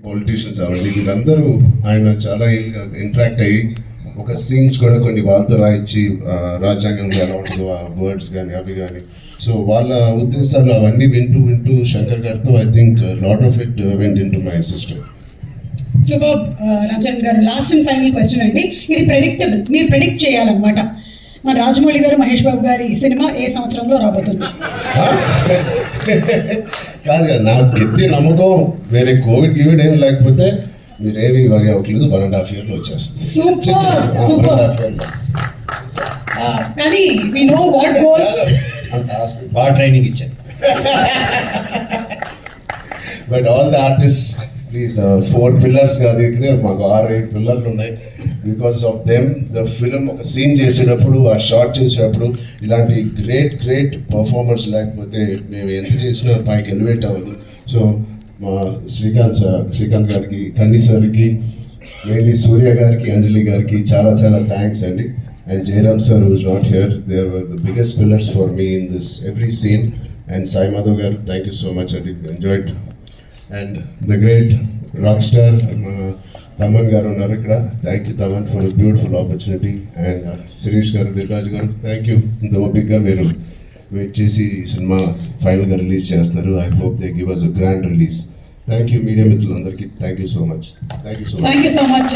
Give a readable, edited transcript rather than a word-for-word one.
Politicians అవ్వండి, వీళ్ళందరూ ఆయన చాలా ఇంటరాక్ట్ అయ్యి ఒక సీన్స్ కూడా కొన్ని వాళ్ళతో రాయించి రాజ్యాంగంలో ఎలా ఉంటుందో ఆ వర్డ్స్ కానీ అవి కానీ, సో వాళ్ళ ఉద్దేశాలు అవన్నీ వింటూ శంకర్ గారితో I think lot of it went in to my system. Super Ramcharan గారు, లాస్ట్ అండ్ ఫైనల్ క్వశ్చన్ అండి. ఇది ప్రెడిక్టబుల్, మీరు ప్రెడిక్ట్ చేయాలన్నమాట. మన రాజమౌళి గారు, మహేష్ బాబు గారి సినిమా ఏ సంవత్సరంలో రాబోతుంది? కాదు కదా, నాకు గట్టి నమ్మకం, వేరే కోవిడ్ గివిడ్ ఏమి లేకపోతే మీరేమి వరి అవ్వట్లేదు, 1.5 yearలో వచ్చేస్తుంది. సూపర్. కానీ వి నో వాట్ గోస్. బాగా ట్రైనింగ్ ఇచ్చాను. But all the artist please 4 pillars కాదు, ఇక్కడే మాకు 6-8 పిల్లర్లు ఉన్నాయి. Because of them the film ఒక సీన్ చేసేటప్పుడు, ఆ షార్ట్ చేసేటప్పుడు ఇలాంటి గ్రేట్ పర్ఫార్మర్స్ లేకపోతే మేము ఎంత చేసినా పైకి ఎలివేట్ అవ్వదు. సో మా శ్రీకాంత్ గారికి, కన్నీ సార్కి, మెయిన్లీ సూర్య గారికి, అంజలి గారికి చాలా థ్యాంక్స్ అండి. And Jayaram sir who is not here, they were the biggest pillars for me in this every scene. And Sai Madhav గారు, థ్యాంక్ యూ సో మచ్ అండి, enjoyed. And the great rock star మన తమన్ గారు ఉన్నారు ఇక్కడ, thank you Thaman for the beautiful opportunity. And Sirish గారు, దిల్రాజు గారు, thank you. ఇంత ఓపిక్గా మీరు వెయిట్ చేసి సినిమా ఫైనల్గా రిలీజ్ చేస్తున్నారు. I hope they give us a grand release. Thank you media మిత్రులందరికీ, thank you so much. Thank you so much.